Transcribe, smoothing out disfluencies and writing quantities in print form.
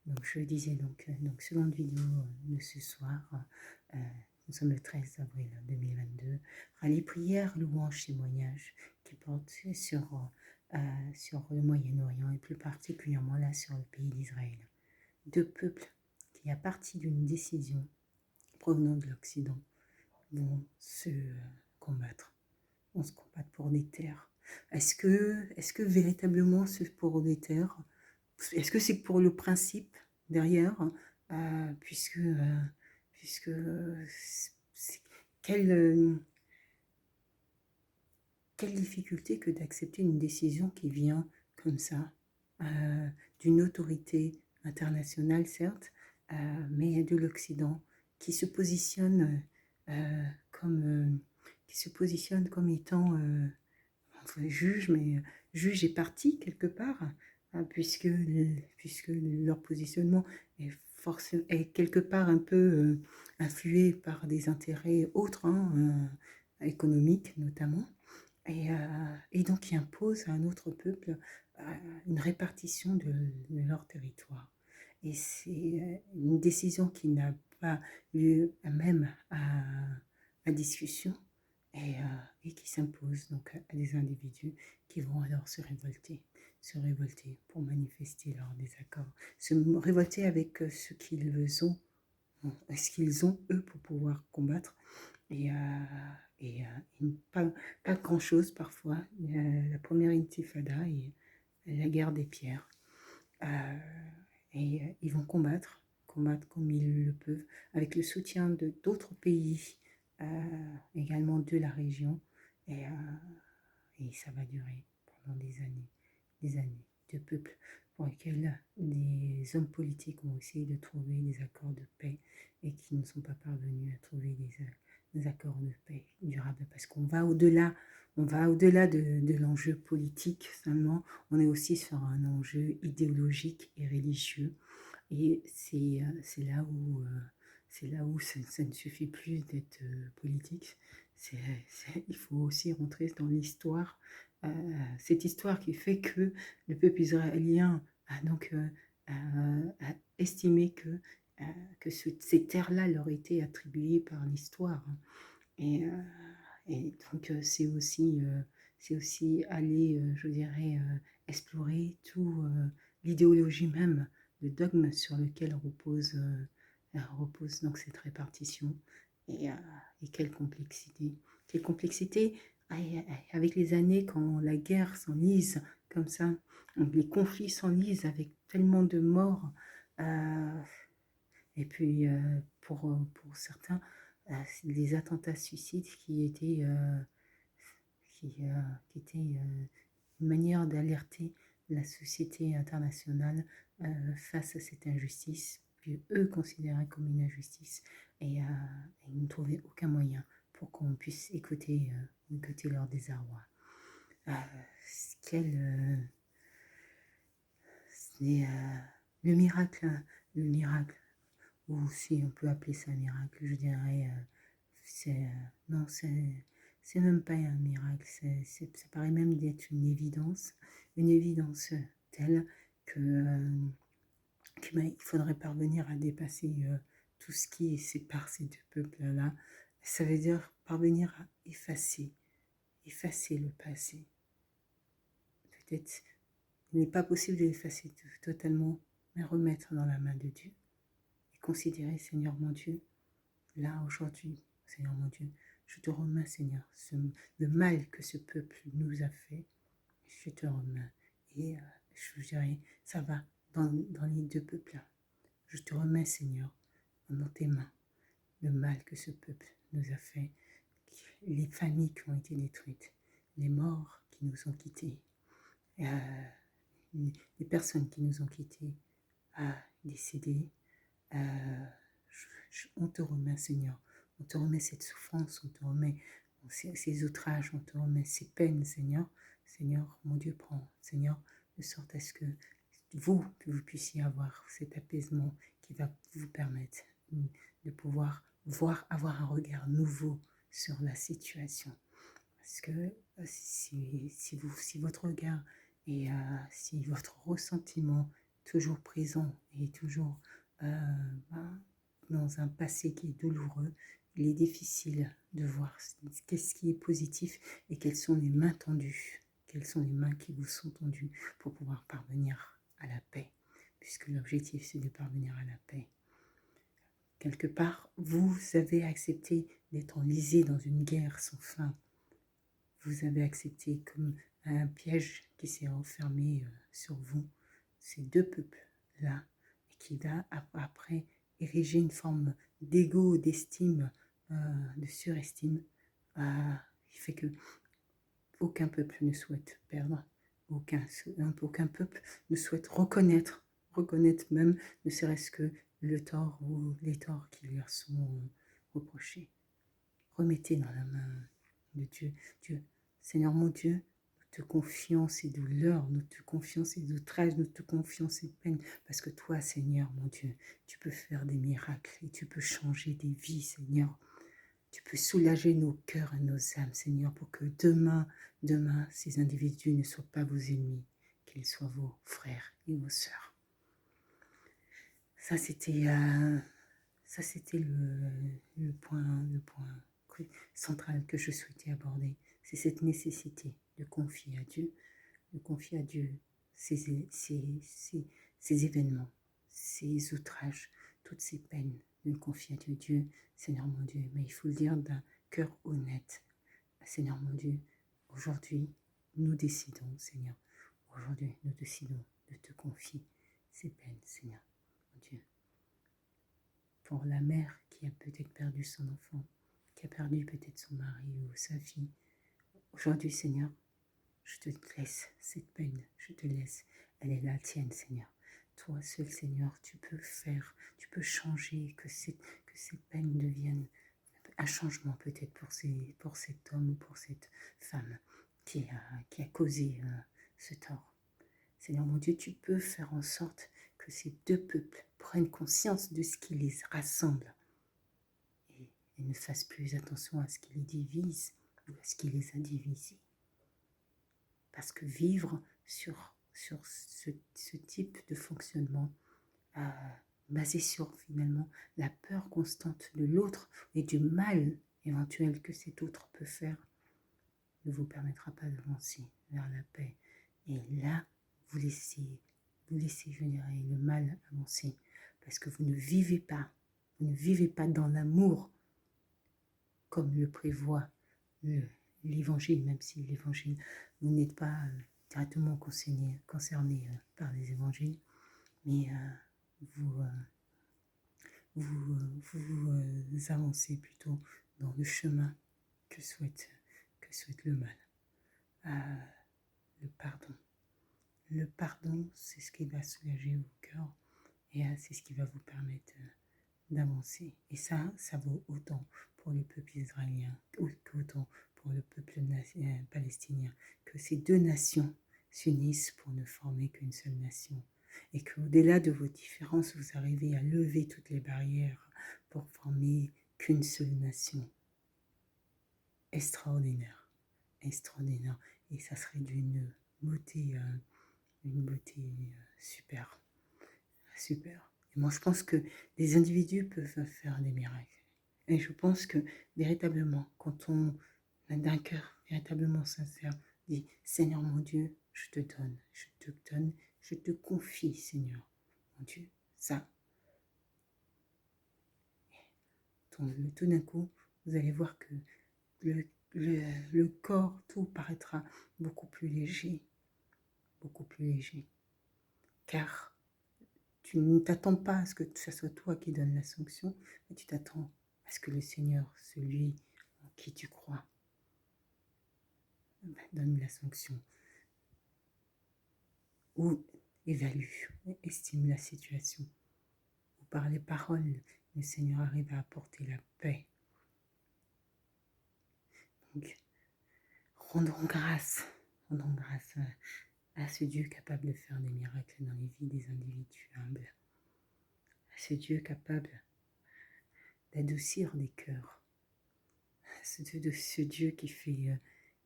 Donc je le disais, donc seconde vidéo de ce soir. euh, Nous sommes le 13 avril 2022. Les prières, louanges, témoignages qui portent sur le Moyen-Orient et plus particulièrement là sur le pays d'Israël. Deux peuples qui, à partir d'une décision provenant de l'Occident, vont se combattre. On se combat pour des terres. Est-ce que véritablement c'est pour des terres? Est-ce que c'est pour le principe derrière? Puisque, puisque quelle, quelle difficulté que d'accepter une décision qui vient comme ça, d'une autorité internationale, certes, mais de l'Occident, qui se positionne comme, qui se positionne comme étant juge, mais juge et parti quelque part, puisque leur positionnement est quelque part un peu influé par des intérêts autres, économiques notamment, et donc qui impose à un autre peuple une répartition de leur territoire. Et c'est une décision qui n'a pas lieu même à discussion, et qui s'impose donc à des individus qui vont alors se révolter pour manifester leur désaccord, se révolter avec ce qu'ils ont eux pour pouvoir combattre, et, pas grand-chose parfois. La première intifada et la guerre des pierres. Ils vont combattre comme ils le peuvent, avec le soutien de d'autres pays, également de la région, et, ça va durer pendant des années, de peuples pour lesquels des hommes politiques ont essayé de trouver des accords de paix et qui ne sont pas parvenus à trouver des accords de paix durables, parce qu'on va au-delà. On va au-delà de l'enjeu politique seulement, on est aussi sur un enjeu idéologique et religieux. Et c'est là où ça ne suffit plus d'être politique. Il faut aussi rentrer dans l'histoire, cette histoire qui fait que le peuple israélien a donc a estimé que ces terres-là leur étaient attribuées par l'histoire. Et, donc c'est aussi aller, je dirais, explorer tout l'idéologie même, le dogme sur lequel repose donc cette répartition. Et, et quelle complexité. Quelle complexité avec les années, quand la guerre s'enlise comme ça, les conflits s'enlisent avec tellement de morts. Et puis pour certains, les attentats suicides qui étaient une manière d'alerter la société internationale face à cette injustice, que eux considéraient comme une injustice, et ils ne trouvaient aucun moyen pour qu'on puisse écouter leur désarroi. C'est le miracle, ou si on peut appeler ça un miracle, je dirais, non, c'est même pas un miracle, ça paraît même d'être une évidence telle qu'il faudrait parvenir à dépasser tout ce qui sépare ces deux peuples-là. Ça veut dire parvenir à effacer le passé. Peut-être il n'est pas possible de l'effacer totalement, mais remettre dans la main de Dieu. Considérer, Seigneur mon Dieu, là aujourd'hui, Seigneur mon Dieu, je te remets, Seigneur, le mal que ce peuple nous a fait, je te remets. Et je dirais, ça va dans les deux peuples-là. Je te remets, Seigneur, dans tes mains, le mal que ce peuple nous a fait, les familles qui ont été détruites, les morts qui nous ont quittés, les personnes qui nous ont quittés, décédées. On te remet, Seigneur, on te remet cette souffrance, on te remet ces outrages, on te remet ces peines, Seigneur. Seigneur, mon Dieu, prends, Seigneur, de sorte à ce que vous puissiez avoir cet apaisement qui va vous permettre de pouvoir avoir un regard nouveau sur la situation. Parce que si votre regard et si votre ressentiment toujours présent et toujours ben, dans un passé qui est douloureux, il est difficile de voir qu'est-ce qui est positif et quelles sont les mains tendues, quelles sont les mains qui vous sont tendues pour pouvoir parvenir à la paix, puisque l'objectif c'est de parvenir à la paix. Quelque part, vous avez accepté d'être enlisé dans une guerre sans fin. Vous avez accepté comme un piège qui s'est refermé sur vous, ces deux peuples-là, et qui va après ériger une forme d'ego, d'estime, de surestime, qui fait que aucun peuple ne souhaite perdre, aucun peuple ne souhaite reconnaître même, ne serait-ce que le tort ou les torts qui leur sont reprochés. Remettez dans la main de Dieu. Dieu, Seigneur mon Dieu, nous te confions ces douleurs, nous te confions ces outrages, nous te confions ces peines, parce que toi, Seigneur mon Dieu, tu peux faire des miracles et tu peux changer des vies, Seigneur. Tu peux soulager nos cœurs et nos âmes, Seigneur, pour que demain, ces individus ne soient pas vos ennemis, qu'ils soient vos frères et vos sœurs. Ça, c'était le point central que je souhaitais aborder. C'est cette nécessité de confier à Dieu ces événements, ces outrages, toutes ces peines, de confier à Dieu. Dieu, Seigneur mon Dieu, mais il faut le dire d'un cœur honnête. Seigneur mon Dieu, aujourd'hui, nous décidons, Seigneur, aujourd'hui, nous décidons de te confier ces peines, Seigneur mon Dieu. Pour la mère qui a peut-être perdu son enfant, qui a perdu peut-être son mari ou sa fille, aujourd'hui, Seigneur, je te laisse cette peine, je te laisse, elle est la tienne, Seigneur. Toi seul, Seigneur, tu peux faire, tu peux changer, que ces peines deviennent un changement peut-être pour cet homme ou pour cette femme qui a causé ce tort. Seigneur mon Dieu, tu peux faire en sorte que ces deux peuples prennent conscience de ce qui les rassemble et ne fassent plus attention à ce qui les divise ou à ce qui les a divisés. Parce que vivre sur ce type de fonctionnement basé sur finalement la peur constante de l'autre et du mal éventuel que cet autre peut faire ne vous permettra pas d'avancer vers la paix. Et là, vous laissez, je dirais, le mal avancer parce que vous ne vivez pas dans l'amour comme le prévoit l'évangile, même si l'évangile, vous n'êtes pas directement concerné par les évangiles, mais vous avancez plutôt dans le chemin que souhaite le mal. Le pardon. Le pardon, c'est ce qui va soulager vos cœurs et c'est ce qui va vous permettre d'avancer. Et ça vaut autant pour le peuple israélien qu'autant pour le peuple palestinien, que ces deux nations s'unissent pour ne former qu'une seule nation. Et qu'au-delà de vos différences, vous arrivez à lever toutes les barrières pour former qu'une seule nation. Extraordinaire, extraordinaire. Et ça serait d'une beauté, super, super. Et moi, je pense que les individus peuvent faire des miracles. Et je pense que véritablement, quand on a d'un cœur véritablement sincère, dit Seigneur mon Dieu, je te donne, je te confie, Seigneur mon Dieu, ça. Tout d'un coup, vous allez voir que le corps, tout paraîtra beaucoup plus léger, car tu ne t'attends pas à ce que ce soit toi qui donne la sanction, mais tu t'attends à ce que le Seigneur, celui en qui tu crois, donne la sanction ou évalue, estime la situation, ou par les paroles, le Seigneur arrive à apporter la paix. Donc, rendons grâce à ce Dieu capable de faire des miracles dans les vies des individus humbles, à ce Dieu capable d'adoucir des cœurs, ce Dieu qui fait